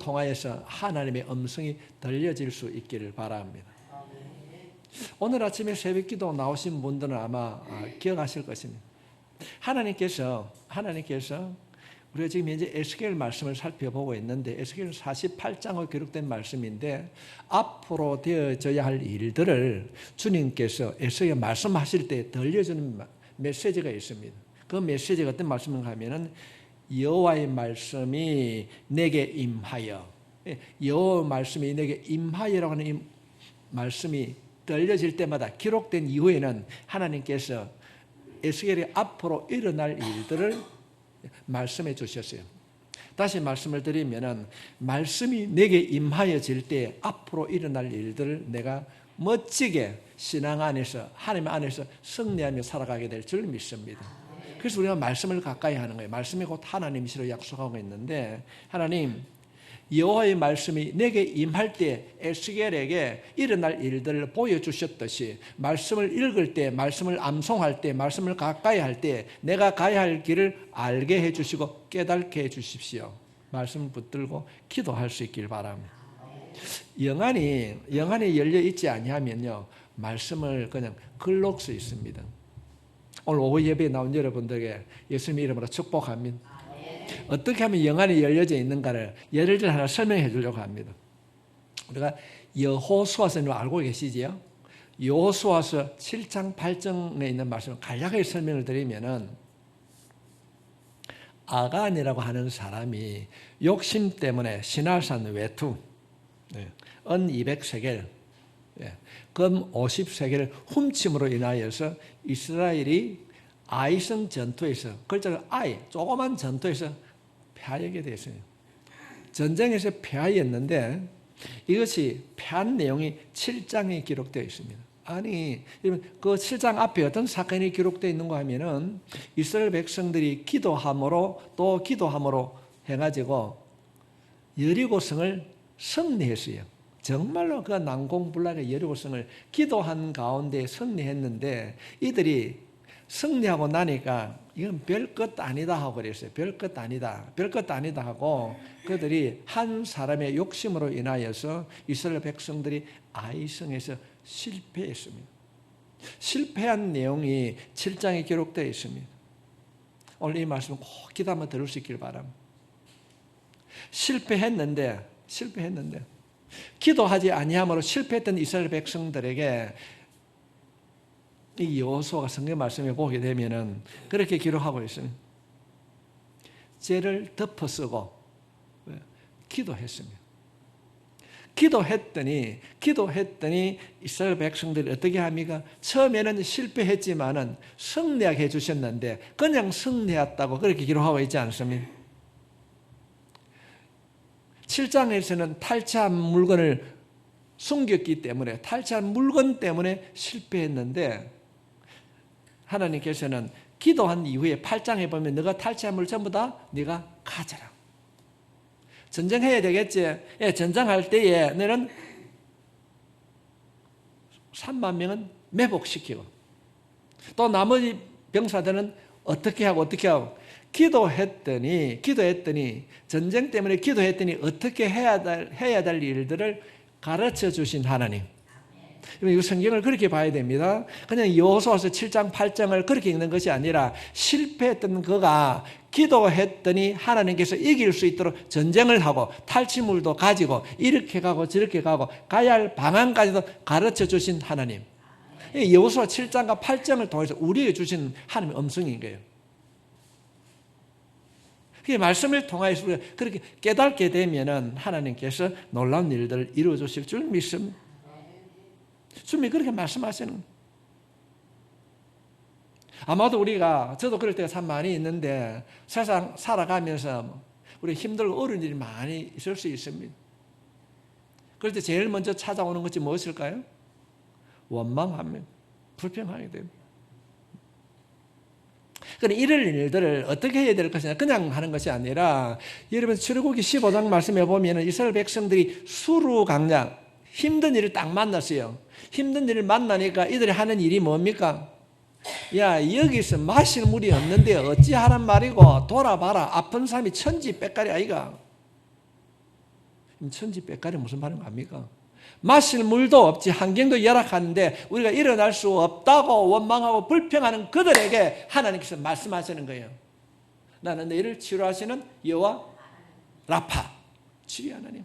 통하여서 하나님의 음성이 들려질 수 있기를 바랍니다. 오늘 아침에 새벽기도 나오신 분들은 아마 기억하실 것입니다. 하나님께서 우리가 지금 현재 에스겔 말씀을 살펴보고 있는데 에스겔 48장에 기록된 말씀인데 앞으로 되어져야 할 일들을 주님께서 에스겔 말씀하실 때 들려주는 메시지가 있습니다. 그 메시지가 어떤 말씀인가 하면은 여호와의 말씀이 내게 임하여, 여호와의 말씀이 내게 임하여라고 하는 이 말씀이 들려질 때마다 기록된 이후에는 하나님께서 에스겔이 앞으로 일어날 일들을 말씀해 주셨어요. 다시 말씀을 드리면은 말씀이 내게 임하여질 때 앞으로 일어날 일들을 내가 멋지게 신앙 안에서 하나님 안에서 승리하며 살아가게 될 줄 믿습니다. 그래서 우리가 말씀을 가까이 하는 거예요. 말씀이 곧 하나님이시로 약속하고 있는데 하나님 여호와의 말씀이 내게 임할 때 에스겔에게 일어날 일들을 보여주셨듯이 말씀을 읽을 때, 말씀을 암송할 때, 말씀을 가까이 할 때 내가 가야 할 길을 알게 해주시고 깨닫게 해주십시오. 말씀을 붙들고 기도할 수 있길 바랍니다. 영안이 열려 있지 아니하면요 말씀을 그냥 글록 수 있습니다. 오늘 오후 예배에 나온 여러분들에게 예수님의 이름으로 축복합니다. 어떻게 하면 영안이 열려져 있는가를 예를 들어 하나 설명해 주려고 합니다. 우리가 여호수아서는 알고 계시지요? 여호수아서 7장 8장에 있는 말씀을 간략하게 설명을 드리면은 아간이라고 하는 사람이 욕심 때문에 시날산 외투, 은 200세겔, 금 50세겔을 훔침으로 인하여서 이스라엘이 아이성 전투에서 글자로 아이 조그만 전투에서 패하게 됐어요. 전쟁에서 패하였는데 이것이 패한 내용이 7장에 기록되어 있습니다. 아니 그 7장 앞에 어떤 사건이 기록되어 있는가 하면은 이스라엘 백성들이 기도함으로 또 기도함으로 해가지고 여리고성을 승리했어요. 정말로 그 난공불락의 여리고성을 기도한 가운데 승리했는데 이들이 승리하고 나니까 이건 별것 아니다 하고 그랬어요. 별것 아니다 하고 그들이 한 사람의 욕심으로 인하여서 이스라엘 백성들이 아이성에서 실패했습니다. 실패한 내용이 7장에 기록되어 있습니다. 오늘 이 말씀을 꼭 기도 한번 들을 수 있길 바랍니다. 실패했는데 기도하지 아니함으로 실패했던 이스라엘 백성들에게 이 여호수아가 성경 말씀에 보게 되면은 그렇게 기록하고 있습니다. 죄를 덮어쓰고 기도했습니다. 기도했더니 이스라엘 백성들이 어떻게 합니까? 처음에는 실패했지만은 승리하게 해주셨는데 그냥 승리했다고 그렇게 기록하고 있지 않습니까? 7장에서는 탈취한 물건을 숨겼기 때문에 탈취한 물건 때문에 실패했는데 하나님께서는 기도한 이후에 8장에 보면 너가 탈취한 물 전부 다 네가 가져라. 전쟁해야 되겠지. 전쟁할 때에 너는 3만 명은 매복시키고 또 나머지 병사들은 어떻게 하고 기도했더니 전쟁 때문에 기도했더니 어떻게 해야 될 일들을 가르쳐 주신 하나님. 이 성경을 그렇게 봐야 됩니다. 그냥 여호수아서 7장 8장을 그렇게 읽는 것이 아니라 실패했던 그가 기도했더니 하나님께서 이길 수 있도록 전쟁을 하고 탈취물도 가지고 이렇게 가고 저렇게 가고 가야 할 방안까지도 가르쳐 주신 하나님. 여호수아 7장과 8장을 통해서 우리에게 주신 하나님의 음성인 거예요. 그 말씀을 통해서 우리가 그렇게 깨닫게 되면은 하나님께서 놀라운 일들을 이루어 주실 줄 믿습니다. 주님이 그렇게 말씀하시는. 아마도 저도 그럴 때가 참 많이 있는데 세상 살아가면서 우리 힘들고 어려운 일이 많이 있을 수 있습니다. 그럴 때 제일 먼저 찾아오는 것이 무엇일까요? 원망합니다. 불평하게 됩니다. 그런데 이럴 일들을 어떻게 해야 될 것이냐 그냥 하는 것이 아니라 여러분 출애굽기 15장 말씀해 보면 이스라엘 백성들이 수루강량 힘든 일을 딱 만났어요. 힘든 일을 만나니까 이들이 하는 일이 뭡니까? 야 여기서 마실 물이 없는데 어찌하란 말이고 돌아봐라. 아픈 사람이 천지백갈이 아이가. 천지 빽가리 무슨 말인 겁니까? 마실 물도 없지, 환경도 열악한데 우리가 일어날 수 없다고 원망하고 불평하는 그들에게 하나님께서 말씀하시는 거예요. 나는 너희를 치료하시는 여호와 라파, 치료 하나님.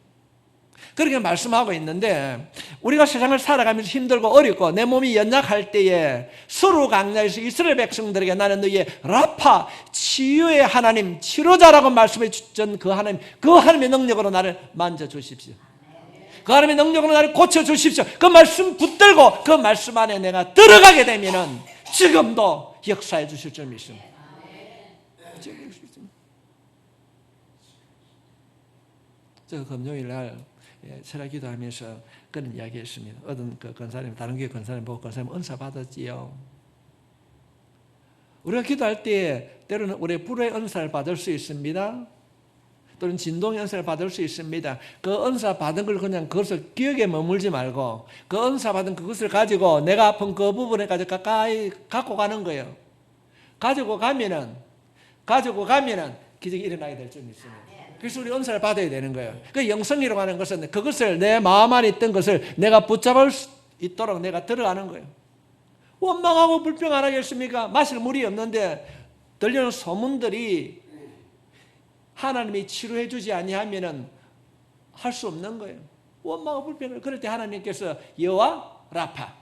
그렇게 말씀하고 있는데, 우리가 세상을 살아가면서 힘들고 어렵고 내 몸이 연약할 때에 서로 강야에서 이스라엘 백성들에게 나는 너희의 라파, 치유의 하나님, 치료자라고 말씀해 주신 그 하나님, 그 하나님의 능력으로 나를 만져주십시오. 그 하나님의 능력으로 나를 고쳐주십시오. 그 말씀 붙들고 그 말씀 안에 내가 들어가게 되면은 지금도 역사해 주실 줄 믿습니다. 저 금요일 날 철학 기도하면서 그런 이야기 했습니다. 어떤 그 권사님, 다른 교회 권사님 보고 권사님 은사 받았지요. 우리가 기도할 때 때로는 우리 불의 은사를 받을 수 있습니다. 또는 진동의 은사를 받을 수 있습니다. 그 은사 받은 걸 그냥 그것을 기억에 머물지 말고 그 은사 받은 그것을 가지고 내가 아픈 그 부분에까지 가까이 갖고 가는 거예요. 가지고 가면은 기적이 일어나게 될 줄 믿습니다. 그래서 우리 은사를 받아야 되는 거예요. 그 영성이라고 하는 것은 그것을 내 마음 안에 있던 것을 내가 붙잡을 수 있도록 내가 들어가는 거예요. 원망하고 불평 안 하겠습니까? 마실 물이 없는데 들려오는 소문들이 하나님이 치료해 주지 아니하면은 할 수 없는 거예요. 원망하고 불평을. 그럴 때 하나님께서 여호와 라파,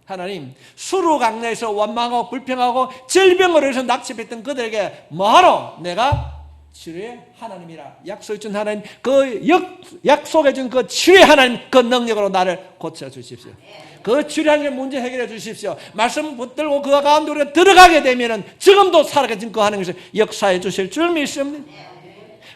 하나님 수로 강야에서 원망하고 불평하고 질병으로 해서 낙심했던 그들에게 뭐하러 내가 치료의 하나님이라 약속해 준 하나님, 그 약속해 준 그 치료의 하나님, 그 능력으로 나를 고쳐 주십시오. 그 치료하는 문제 해결해 주십시오. 말씀 붙들고 그 가운데 우리가 들어가게 되면은 지금도 살아계신 그 하나님께서 역사해 주실 줄 믿습니다.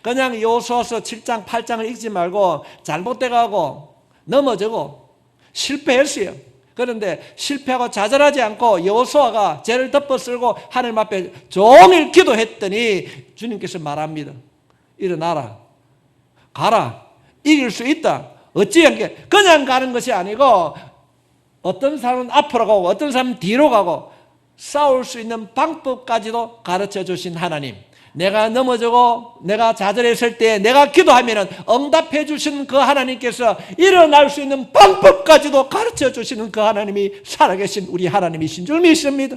그냥 여호수아서 7장 8장을 읽지 말고 잘못돼가고 넘어지고 실패했어요. 그런데 실패하고 좌절하지 않고 여호수아가 죄를 덮어쓰고 하나님 앞에 종일 기도했더니 주님께서 말합니다. 일어나라, 가라, 이길 수 있다. 어찌한 게 그냥 가는 것이 아니고 어떤 사람은 앞으로 가고 어떤 사람은 뒤로 가고 싸울 수 있는 방법까지도 가르쳐 주신 하나님, 내가 넘어지고 내가 좌절했을 때 내가 기도하면 응답해 주시는 그 하나님께서 일어날 수 있는 방법까지도 가르쳐 주시는 그 하나님이 살아계신 우리 하나님이신 줄 믿습니다.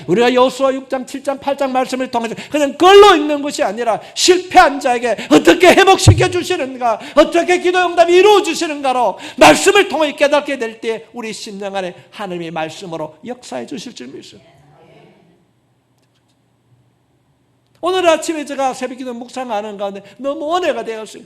우리가 여호수아 6장, 7장, 8장 말씀을 통해서 그냥 글로 읽는 것이 아니라 실패한 자에게 어떻게 회복시켜 주시는가, 어떻게 기도 응답이 이루어 주시는가로 말씀을 통해 깨닫게 될 때 우리 심령 안에 하나님의 말씀으로 역사해 주실 줄 믿습니다. 오늘 아침에 제가 새벽기도 묵상하는 가운데 너무 은혜가 되었어요.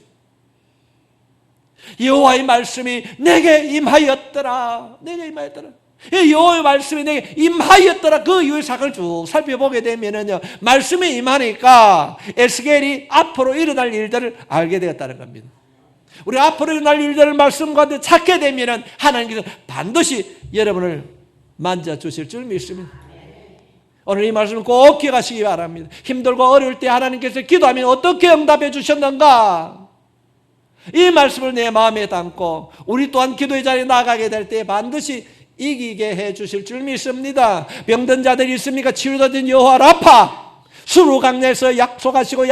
여호와의 말씀이 내게 임하였더라. 내게 임하였더라. 여호와의 말씀이 내게 임하였더라. 그 이후의 사건을 쭉 살펴보게 되면은요, 말씀이 임하니까 에스겔이 앞으로 일어날 일들을 알게 되었다는 겁니다. 우리 앞으로 일어날 일들을 말씀 가운데 찾게 되면은 하나님께서 반드시 여러분을 만져주실 줄 믿습니다. 오늘 이 말씀을 꼭 기억하시기 바랍니다. 힘들고 어려울 때 하나님께서 기도하면 어떻게 응답해 주셨는가, 이 말씀을 내 마음에 담고 우리 또한 기도의 자리에 나가게 될 때 반드시 이기게 해 주실 줄 믿습니다. 병든 자들이 있습니까? 치유되는 여호와 라파, 수로 강야에서 약속하시고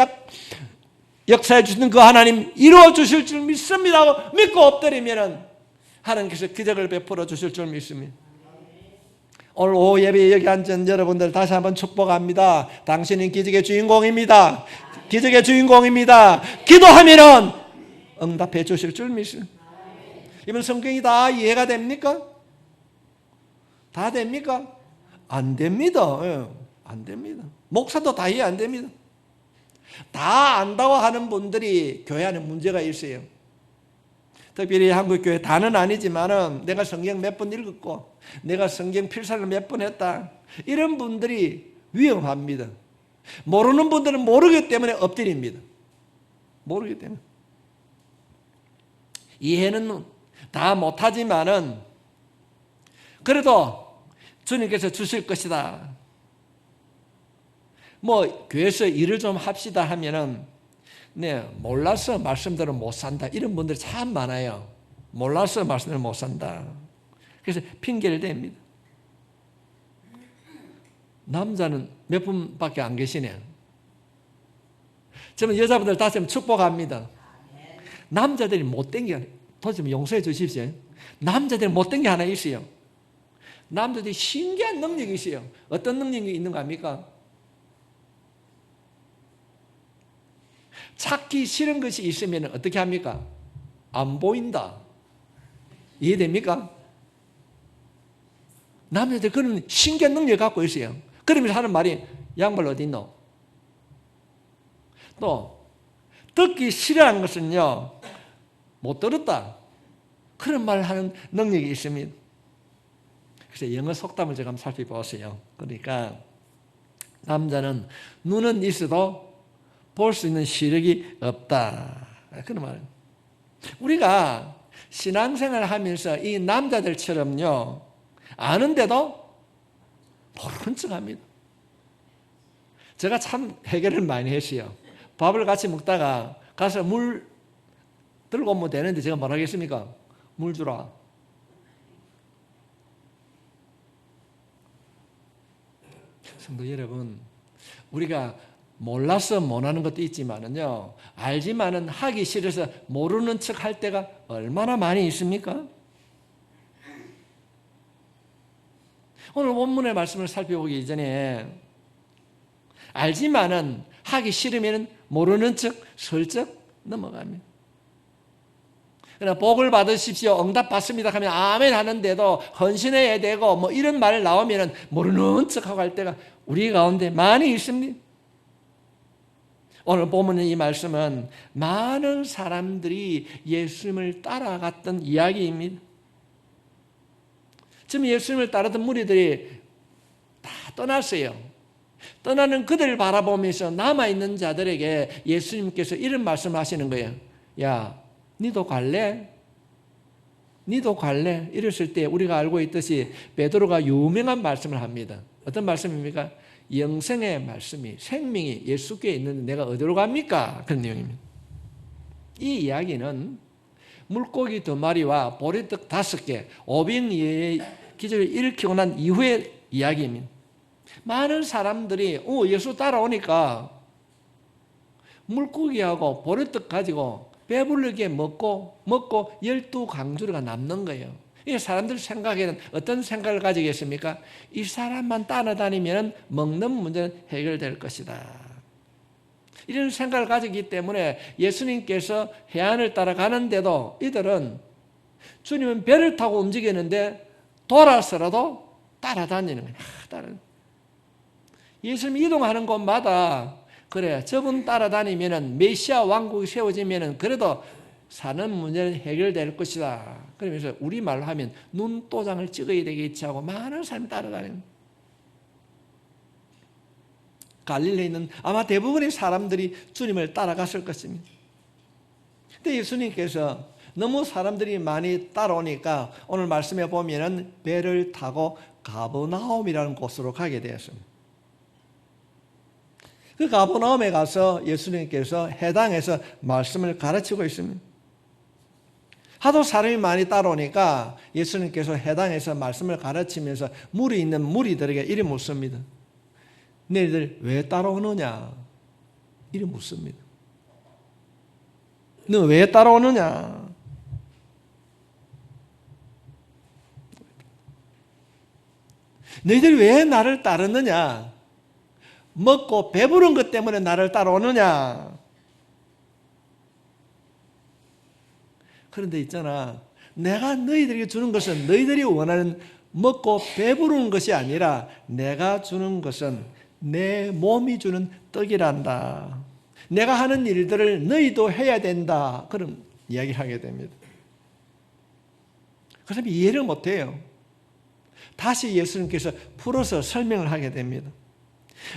역사해 주시는 그 하나님 이루어 주실 줄 믿습니다. 믿고 엎드리면 하나님께서 기적을 베풀어 주실 줄 믿습니다. 오늘 오후 예배에 여기 앉은 여러분들 다시 한번 축복합니다. 당신은 기적의 주인공입니다. 기적의 주인공입니다. 기도하면은 응답해 주실 줄 믿습니다. 이번 성경이 다 이해가 됩니까? 다 됩니까? 안 됩니다. 안 됩니다. 목사도 다 이해 안 됩니다. 다 안다고 하는 분들이 교회 안에 문제가 있어요. 특별히 한국교회 다는 아니지만은 내가 성경 몇 번 읽었고 내가 성경 필사를 몇 번 했다, 이런 분들이 위험합니다. 모르는 분들은 모르기 때문에 엎드립니다. 모르기 때문에. 이해는 다 못하지만은 그래도 주님께서 주실 것이다. 뭐 교회에서 일을 좀 합시다 하면은 네, 몰라서 말씀대로 못 산다, 이런 분들이 참 많아요. 몰라서 말씀대로 못 산다. 그래서 핑계를 댑니다. 남자는 몇 분밖에 안 계시네. 저는 여자분들 다시 한번 축복합니다. 남자들이 못된 게 도저히 용서해 주십시오. 남자들이 못된 게 하나 있어요. 남자들이 신기한 능력이 있어요. 어떤 능력이 있는 거 아닙니까? 찾기 싫은 것이 있으면 어떻게 합니까? 안 보인다. 이해됩니까? 남자들 그런 신기한 능력을 갖고 있어요. 그러면서 하는 말이 양말 어디 있노? 또 듣기 싫어하는 것은요, 못 들었다. 그런 말을 하는 능력이 있습니다. 그래서 영어 속담을 제가 한번 살펴보세요. 그러니까 남자는 눈은 있어도 볼 수 있는 시력이 없다. 그런 말이에요. 우리가 신앙생활을 하면서 이 남자들처럼요, 아는데도 모르는 척 합니다. 제가 참 해결을 많이 했어요. 밥을 같이 먹다가 가서 물 들고 오면 되는데 제가 뭐라 하겠습니까? 물 주라. 성도 여러분, 우리가 몰라서 못하는 것도 있지만은요, 알지만은 하기 싫어서 모르는 척 할 때가 얼마나 많이 있습니까? 오늘 본문의 말씀을 살펴보기 이전에 알지만은 하기 싫으면 모르는 척 슬쩍 넘어갑니다. 그러나 복을 받으십시오, 응답 받습니다 하면 아멘 하는데도 헌신해야 되고 뭐 이런 말 나오면 모르는 척하고 할 때가 우리 가운데 많이 있습니다. 오늘 보면 이 말씀은 많은 사람들이 예수님을 따라갔던 이야기입니다. 지금 예수님을 따르던 무리들이 다 떠났어요. 떠나는 그들을 바라보면서 남아있는 자들에게 예수님께서 이런 말씀하시는 거예요. 야, 니도 갈래? 니도 갈래? 이랬을 때 우리가 알고 있듯이 베드로가 유명한 말씀을 합니다. 어떤 말씀입니까? 영생의 말씀이, 생명이 예수께 있는데 내가 어디로 갑니까? 그런 내용입니다. 이 이야기는 물고기 2마리와 보리떡 5개, 오빈 기적을 일으키고 난 이후의 이야기입니다. 많은 사람들이 예수 따라오니까 물고기하고 보리떡 가지고 배부르게 먹고 12강주리가 남는 거예요. 이 사람들 생각에는 어떤 생각을 가지겠습니까? 이 사람만 따라다니면 먹는 문제는 해결될 것이다. 이런 생각을 가지기 때문에 예수님께서 해안을 따라가는데도 이들은 주님은 배를 타고 움직이는데 돌아서라도 따라다니는 거예요. 예수님이 이동하는 곳마다 그래, 저분 따라다니면 메시아 왕국이 세워지면 그래도 사는 문제는 해결될 것이다. 그러면서 우리말로 하면 눈도장을 찍어야 되겠지 하고 많은 사람이 따라다니는. 갈릴리에 있는 아마 대부분의 사람들이 주님을 따라갔을 것입니다. 근데 예수님께서 너무 사람들이 많이 따라오니까 오늘 말씀에 보면은 배를 타고 가버나움이라는 곳으로 가게 되었습니다. 그 가버나움에 가서 예수님께서 해당에서 말씀을 가르치고 있습니다. 하도 사람이 많이 따라오니까 예수님께서 해당에서 말씀을 가르치면서 무리 있는 무리들에게 이래 묻습니다. 너희들 왜 따라오느냐? 이래 묻습니다. 너 왜 따라오느냐? 너희들 왜 나를 따르느냐? 먹고 배부른 것 때문에 나를 따라오느냐? 그런데 있잖아, 내가 너희들에게 주는 것은 너희들이 원하는 먹고 배부른 것이 아니라 내가 주는 것은 내 몸이 주는 떡이란다. 내가 하는 일들을 너희도 해야 된다. 그런 이야기를 하게 됩니다. 그 사람이 이해를 못해요. 다시 예수님께서 풀어서 설명을 하게 됩니다.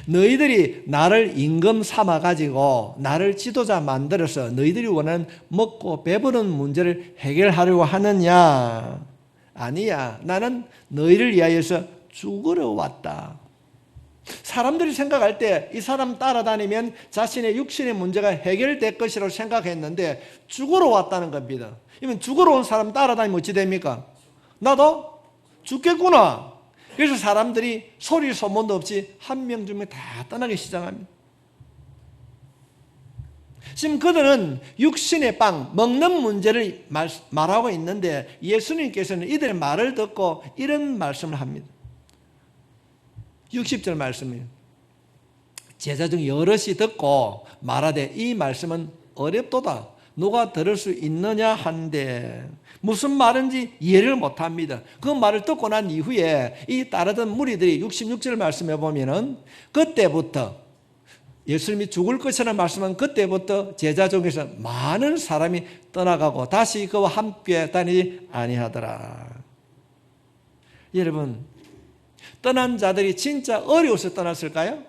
너희들이 나를 임금 삼아가지고 나를 지도자 만들어서 너희들이 원하는 먹고 배부른 문제를 해결하려고 하느냐? 아니야. 나는 너희를 위하여서 죽으러 왔다. 사람들이 생각할 때 이 사람 따라다니면 자신의 육신의 문제가 해결될 것이라고 생각했는데 죽으러 왔다는 겁니다. 그러면 죽으러 온 사람 따라다니면 어찌 됩니까? 나도 죽겠구나. 그래서 사람들이 소리 소문도 없이 한 명 두 명 다 떠나기 시작합니다. 지금 그들은 육신의 빵, 먹는 문제를 말하고 있는데 예수님께서는 이들의 말을 듣고 이런 말씀을 합니다. 60절 말씀이에요. 제자 중 여럿이 듣고 말하되 이 말씀은 어렵도다. 누가 들을 수 있느냐 한데 무슨 말인지 이해를 못합니다. 그 말을 듣고 난 이후에 이 따르던 무리들이 66절 말씀해 보면은 그때부터 예수님이 죽을 것이라는 말씀은 그때부터 제자 중에서 많은 사람이 떠나가고 다시 그와 함께 다니지 아니하더라. 여러분, 떠난 자들이 진짜 어려워서 떠났을까요?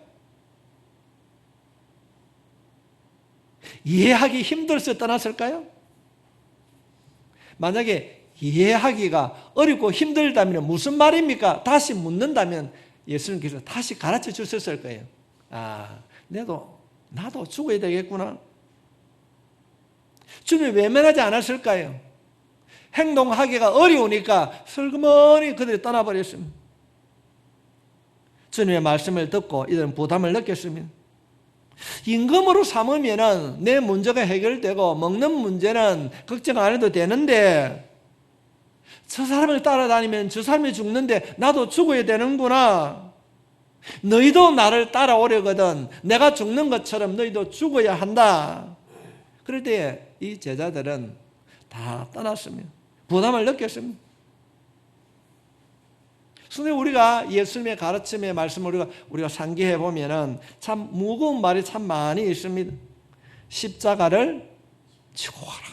이해하기 힘들어서 떠났을까요? 만약에 이해하기가 어렵고 힘들다면 무슨 말입니까? 다시 묻는다면 예수님께서 다시 가르쳐 주셨을 거예요. 나도 죽어야 되겠구나. 주님이 외면하지 않았을까요? 행동하기가 어려우니까 슬그머니 그들이 떠나버렸습니다. 주님의 말씀을 듣고 이들은 부담을 느꼈습니다. 임금으로 삼으면 내 문제가 해결되고 먹는 문제는 걱정 안 해도 되는데 저 사람을 따라다니면 저 사람이 죽는데 나도 죽어야 되는구나. 너희도 나를 따라오려거든 내가 죽는 것처럼 너희도 죽어야 한다. 그럴 때 이 제자들은 다 떠났습니다. 부담을 느꼈습니다. 근데 우리가 예수님의 가르침의 말씀을 우리가 상기해 보면은 참 무거운 말이 참 많이 있습니다. 십자가를 지고 가라.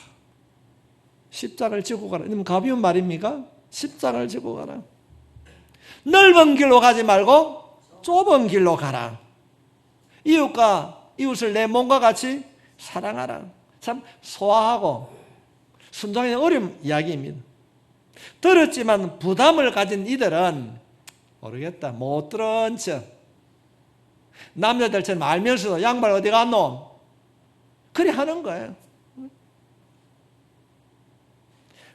십자가를 지고 가라. 이건 가벼운 말입니까? 십자가를 지고 가라. 넓은 길로 가지 말고 좁은 길로 가라. 이웃을 내 몸과 같이 사랑하라. 참 소화하고 순종하기 어려운 이야기입니다. 들었지만 부담을 가진 이들은 모르겠다. 못 들은 척. 남자들처럼 알면서도 양말 어디 갔노? 그래 하는 거예요.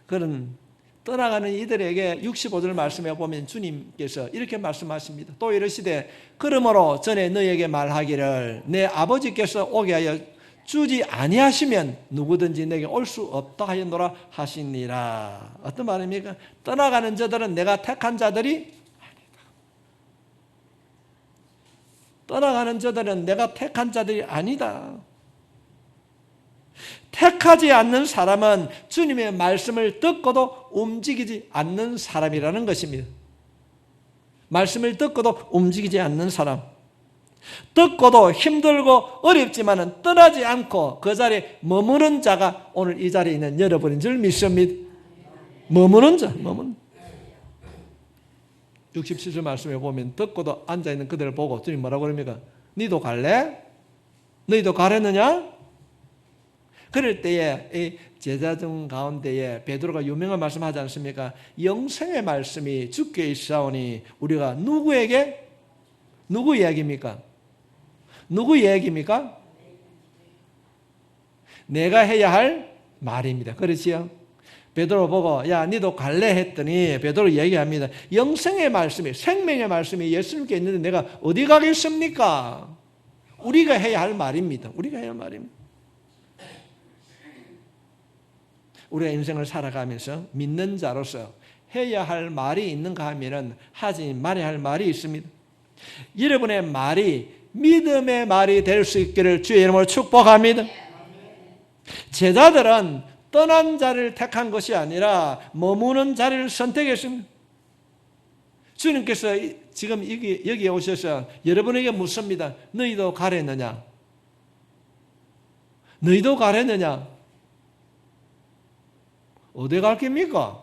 그런 떠나가는 이들에게 65절 말씀해 보면 주님께서 이렇게 말씀하십니다. 또 이르시되 그러므로 전에 너희에게 말하기를 내 아버지께서 오게 하여 주지 아니하시면 누구든지 내게 올 수 없다 하였노라 하시니라. 어떤 말입니까? 떠나가는 자들은 내가 택한 자들이 아니다. 떠나가는 자들은 내가 택한 자들이 아니다. 택하지 않는 사람은 주님의 말씀을 듣고도 움직이지 않는 사람이라는 것입니다. 말씀을 듣고도 움직이지 않는 사람. 듣고도 힘들고 어렵지만 떠나지 않고 그 자리에 머무는 자가 오늘 이 자리에 있는 여러분인 줄 믿습니다. 머무는 자, 67절 말씀에 보면 듣고도 앉아있는 그들을 보고 주님 뭐라고 그럽니까? 너희도 갈래? 너희도 가려느냐? 그럴 때에 이 제자 중 가운데에 베드로가 유명한 말씀하지 않습니까? 영생의 말씀이 주께 있사오니 우리가 누구 이야기입니까? 누구 이야기입니까? 내가 해야 할 말입니다. 그렇지요? 베드로 보고 야 니도 갈래 했더니 베드로 이야기합니다. 영생의 말씀이 생명의 말씀이 예수님께 있는데 내가 어디 가겠습니까? 우리가 해야 할 말입니다. 우리가 해야 할 말입니다. 우리가 인생을 살아가면서 믿는 자로서 해야 할 말이 있는가 하면은 하지 말아야 할 말이 있습니다. 여러분의 말이 믿음의 말이 될 수 있기를 주의 이름으로 축복합니다. 제자들은 떠난 자를 택한 것이 아니라 머무는 자리를 선택했습니다. 주님께서 지금 여기에 오셔서 여러분에게 묻습니다. 너희도 가려느냐? 너희도 가려느냐? 어디 갈 겁니까?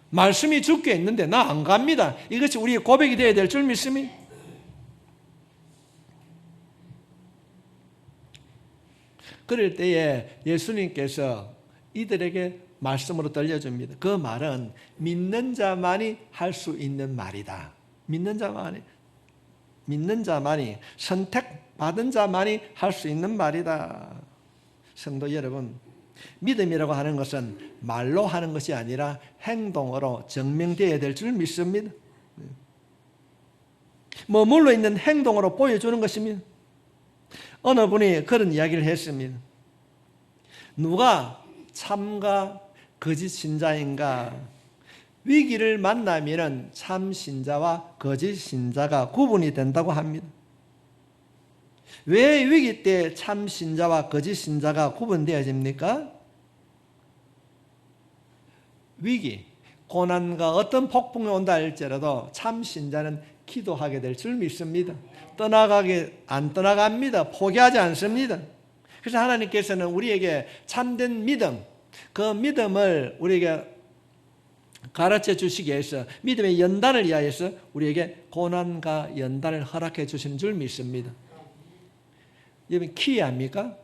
말씀이 주께 있는데 나 안 갑니다. 이것이 우리의 고백이 되어야 될 줄 믿습니다. 그럴 때에 예수님께서 이들에게 말씀으로 들려줍니다. 그 말은 믿는 자만이 할 수 있는 말이다. 믿는 자만이 선택받은 자만이 할 수 있는 말이다. 성도 여러분, 믿음이라고 하는 것은 말로 하는 것이 아니라 행동으로 증명되어야 될 줄 믿습니다. 머물러 있는 행동으로 보여주는 것입니다. 어느 분이 그런 이야기를 했습니다. 누가 참가 거짓 신자인가? 위기를 만나면 참 신자와 거짓 신자가 구분이 된다고 합니다. 왜 위기 때 참 신자와 거짓 신자가 구분되어집니까? 위기, 고난과 어떤 폭풍이 온다 할지라도 참 신자는 기도하게 될 줄 믿습니다. 안 떠나갑니다. 포기하지 않습니다. 그래서 하나님께서는 우리에게 참된 믿음, 그 믿음을 우리에게 가르쳐 주시기 위해서 믿음의 연단을 위하여서 우리에게 고난과 연단을 허락해 주시는 줄 믿습니다. 여러분 키입니까?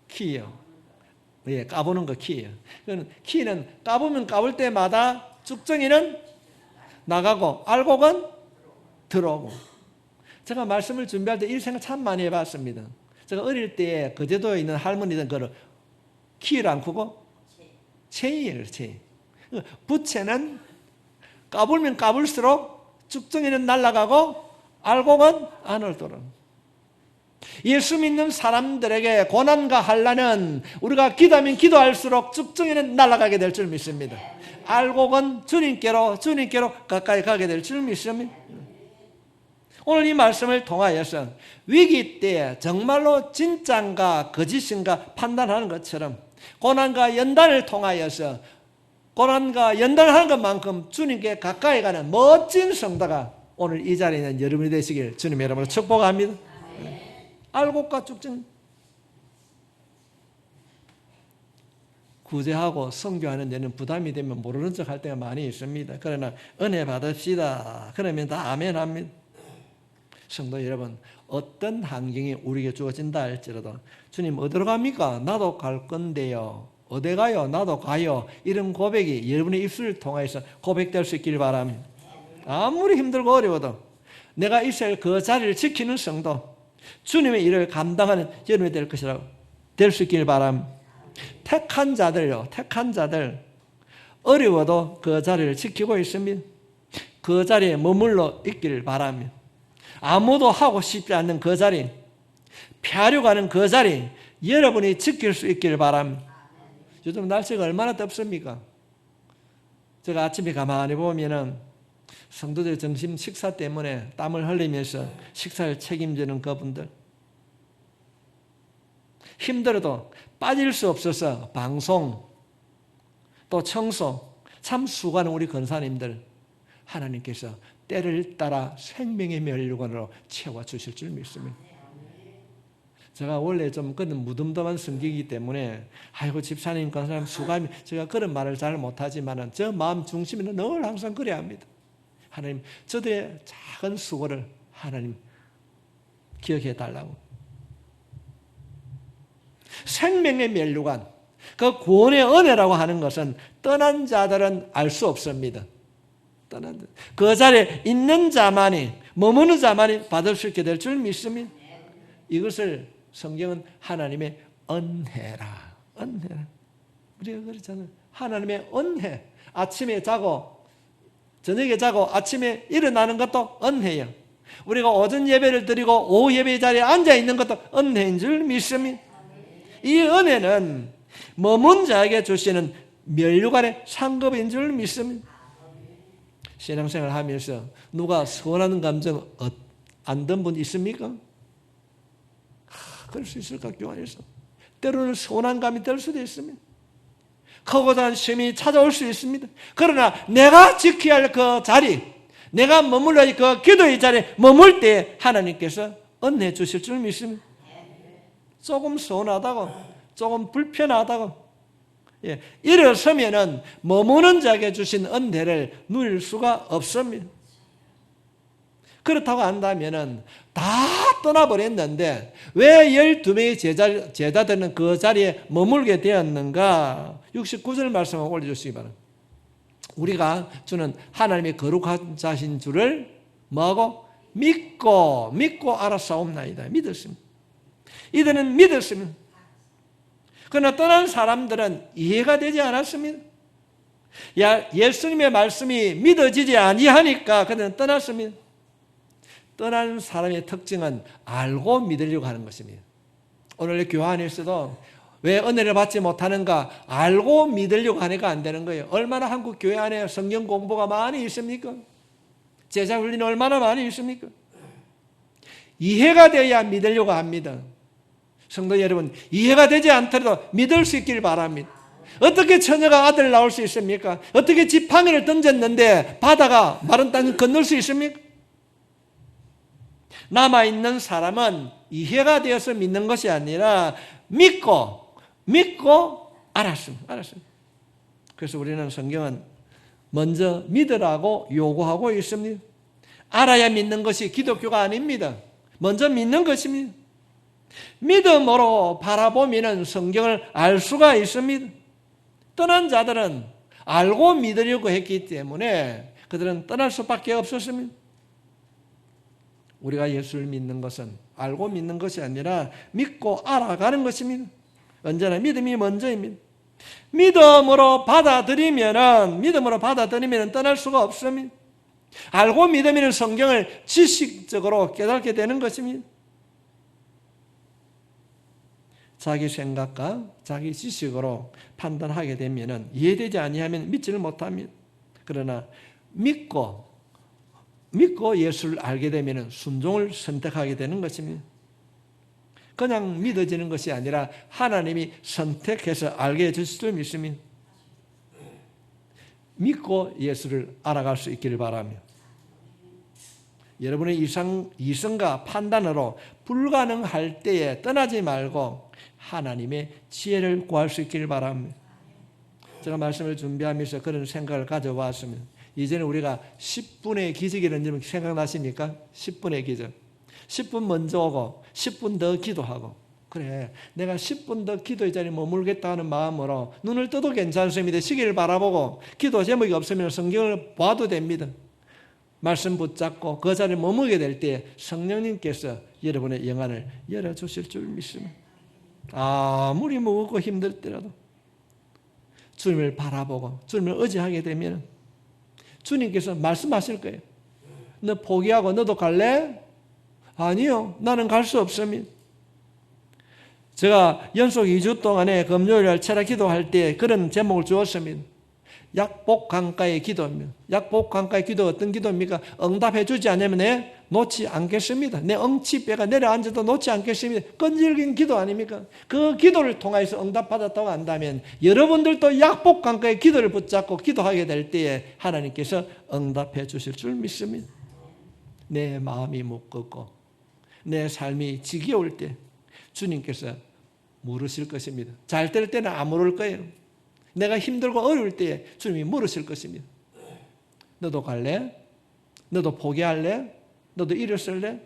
키요. 예, 까보는 거 키예요. 키는 까보면 까볼 때마다 쭉정이는 나가고 알곡은 들어오고. 제가 말씀을 준비할 때 이 생각 참 많이 해봤습니다. 제가 어릴 때 거제도에 있는 할머니들 그걸 키를 안 크고 체이예요, 체이. 부채는 까불면 까불수록 쭉정이는 날아가고 알곡은 안을 돌아. 예수 믿는 사람들에게 고난과 환난은 우리가 기도하면 기도할수록 쭉정이는 날아가게 될 줄 믿습니다. 알곡은 주님께로 가까이 가게 될 줄 믿습니다. 오늘 이 말씀을 통하여서 위기 때 정말로 진짜인가 거짓인가 판단하는 것처럼 고난과 연단을 통하여서 고난과 연단을 하는 것만큼 주님께 가까이 가는 멋진 성도가 오늘 이 자리에 있는 여러분이 되시길 주님의 이름으로 축복합니다. 알곡과 쭉정 구제하고 선교하는 데는 부담이 되면 모르는 척 할 때가 많이 있습니다. 그러나 은혜 받읍시다. 그러면 다 아멘 합니다. 성도 여러분, 어떤 환경이 우리에게 주어진다 할지라도 주님 어디로 갑니까? 나도 갈 건데요. 어디 가요? 나도 가요. 이런 고백이 여러분의 입술을 통해서 고백될 수 있길 바랍니다. 아무리 힘들고 어려워도 내가 있어야 그 자리를 지키는 성도, 주님의 일을 감당하는 여러분이 될 것이라고 될 수 있길 바랍니다. 택한 자들 어려워도 그 자리를 지키고 있습니다. 그 자리에 머물러 있기를 바랍니다. 아무도 하고 싶지 않는 그 자리, 피하려고 하는 그 자리 여러분이 지킬 수 있기를 바랍니다. 요즘 날씨가 얼마나 덥습니까? 제가 아침에 가만히 보면은 성도들 점심 식사 때문에 땀을 흘리면서 식사를 책임지는 그분들, 힘들어도 빠질 수 없어서 방송 또 청소 참 수고하는 우리 권사님들, 하나님께서 때를 따라 생명의 면류관으로 채워주실 줄 믿습니다. 제가 원래 좀 그런 무덤덤한 성격이기 때문에 아이고 집사님 권사님 수고하면 제가 그런 말을 잘 못하지만 저 마음 중심에는 늘 항상 그래야 합니다. 하나님 저들의 작은 수고를 하나님 기억해 달라고. 생명의 면류관, 그 구원의 은혜라고 하는 것은 떠난 자들은 알 수 없습니다. 그 자리에 있는 자만이, 머무는 자만이 받을 수 있게 될 줄 믿습니다. 이것을 성경은 하나님의 은혜라. 우리가 그렇잖아요. 하나님의 은혜. 아침에 자고 저녁에 자고 아침에 일어나는 것도 은혜예요. 우리가 오전 예배를 드리고 오후 예배 자리에 앉아 있는 것도 은혜인 줄 믿습니다. 이 은혜는 머문 자에게 주시는 면류관의 상급인 줄 믿습니다. 신앙생활 하면서 누가 서운한 감정 안 든 분 있습니까? 그럴 수 있을까? 교환해서 때로는 서운한 감이 들 수도 있습니다. 크고자 하는 시험이 찾아올 수 있습니다. 그러나 내가 지켜야 할 그 자리, 내가 머물러야 할 그 기도의 자리에 머물 때 하나님께서 은혜 주실 줄 믿습니다. 조금 서운하다고, 조금 불편하다고, 일어서면은 머무는 자에게 주신 은혜를 누릴 수가 없습니다. 그렇다고 한다면은 다 떠나버렸는데 왜 12명의 제자들은 그 자리에 머물게 되었는가? 69절 말씀을 올려주시기 바랍니다. 우리가 주는 하나님의 거룩한 자신 줄을 뭐하고? 믿고 알았사옵나이다. 믿었습니다. 이들은 믿었습니다. 그러나 떠난 사람들은 이해가 되지 않았습니다. 예수님의 말씀이 믿어지지 아니하니까 그들은 떠났습니다. 떠나는 사람의 특징은 알고 믿으려고 하는 것입니다. 오늘 교회 안에서도 왜 은혜를 받지 못하는가? 알고 믿으려고 하니까 안 되는 거예요. 얼마나 한국 교회 안에 성경 공부가 많이 있습니까? 제자 훈련이 얼마나 많이 있습니까? 이해가 돼야 믿으려고 합니다. 성도 여러분, 이해가 되지 않더라도 믿을 수 있길 바랍니다. 어떻게 처녀가 아들 낳을 수 있습니까? 어떻게 지팡이를 던졌는데 바다가 마른 땅을 건널 수 있습니까? 남아있는 사람은 이해가 되어서 믿는 것이 아니라 믿고 알았습니다. 그래서 우리는 성경은 먼저 믿으라고 요구하고 있습니다. 알아야 믿는 것이 기독교가 아닙니다. 먼저 믿는 것입니다. 믿음으로 바라보면 성경을 알 수가 있습니다. 떠난 자들은 알고 믿으려고 했기 때문에 그들은 떠날 수밖에 없었습니다. 우리가 예수를 믿는 것은 알고 믿는 것이 아니라 믿고 알아가는 것입니다. 언제나 믿음이 먼저입니다. 믿음으로 받아들이면 떠날 수가 없습니다. 알고 믿으면 성경을 지식적으로 깨닫게 되는 것입니다. 자기 생각과 자기 지식으로 판단하게 되면 이해되지 아니하면 믿지를 못합니다. 그러나 믿고 예수를 알게 되면 순종을 선택하게 되는 것입니다. 그냥 믿어지는 것이 아니라 하나님이 선택해서 알게 해주실 줄 믿습니다. 믿고 예수를 알아갈 수 있기를 바랍니다. 여러분의 이성과 판단으로 불가능할 때에 떠나지 말고 하나님의 지혜를 구할 수 있기를 바랍니다. 제가 말씀을 준비하면서 그런 생각을 가져왔습니다. 이제는 우리가 10분의 기적이라는 점 생각나십니까? 10분의 기적. 10분 먼저 오고 10분 더 기도하고, 그래 내가 10분 더 기도의 자리에 머물겠다 하는 마음으로 눈을 떠도 괜찮습니다. 시계를 바라보고 기도 제목이 없으면 성경을 봐도 됩니다. 말씀 붙잡고 그 자리에 머물게 될 때 성령님께서 여러분의 영안을 열어주실 줄 믿습니다. 아무리 무겁고 힘들더라도 주님을 바라보고 주님을 의지하게 되면 주님께서 말씀하실 거예요. 너 포기하고 너도 갈래? 아니요, 나는 갈 수 없습니다. 제가 연속 2주 동안에 금요일날 철학 기도할 때 그런 제목을 주었습니다. 약복 강가의 기도입니다. 약복 강가의 기도 어떤 기도입니까? 응답해 주지 않으면 내 놓지 않겠습니다. 내 엉치뼈가 내려앉아도 놓지 않겠습니다. 끈질긴 기도 아닙니까? 그 기도를 통해서 응답받았다고 한다면 여러분들도 약복 강가의 기도를 붙잡고 기도하게 될 때에 하나님께서 응답해 주실 줄 믿습니다. 내 마음이 무겁고 내 삶이 지겨울 때 주님께서 물으실 것입니다. 잘 될 때는 안 물을 거예요. 내가 힘들고 어려울 때에 주님이 물으실 것입니다. 너도 갈래? 너도 포기할래? 너도 일어설래?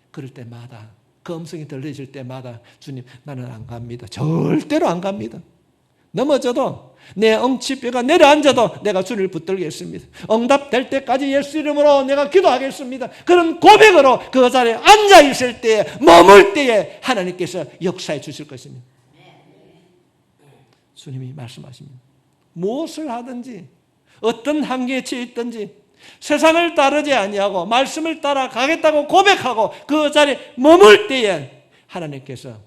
그럴 때마다 그 음성이 들려질 때마다 주님, 나는 안 갑니다. 절대로 안 갑니다. 넘어져도 내 엉치뼈가 내려앉아도 내가 주님을 붙들겠습니다. 응답될 때까지 예수 이름으로 내가 기도하겠습니다. 그런 고백으로 그 자리에 앉아있을 때에, 머물 때에 하나님께서 역사해 주실 것입니다. 주님이 말씀하십니다. 무엇을 하든지 어떤 한계에 처해 있든지 세상을 따르지 아니하고 말씀을 따라 가겠다고 고백하고 그 자리에 머물 때에 하나님께서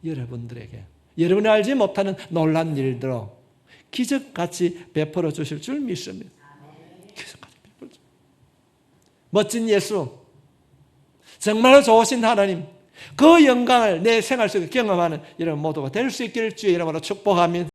여러분들에게 여러분이 알지 못하는 놀란 일들로 기적같이 베풀어 주실 줄 믿습니다. 기적같이 베풀어 주실. 멋진 예수, 정말로 좋으신 하나님, 그 영광을 내 생활 속에 경험하는 여러분 모두가 될 수 있기를 주의 이름으로 축복합니다.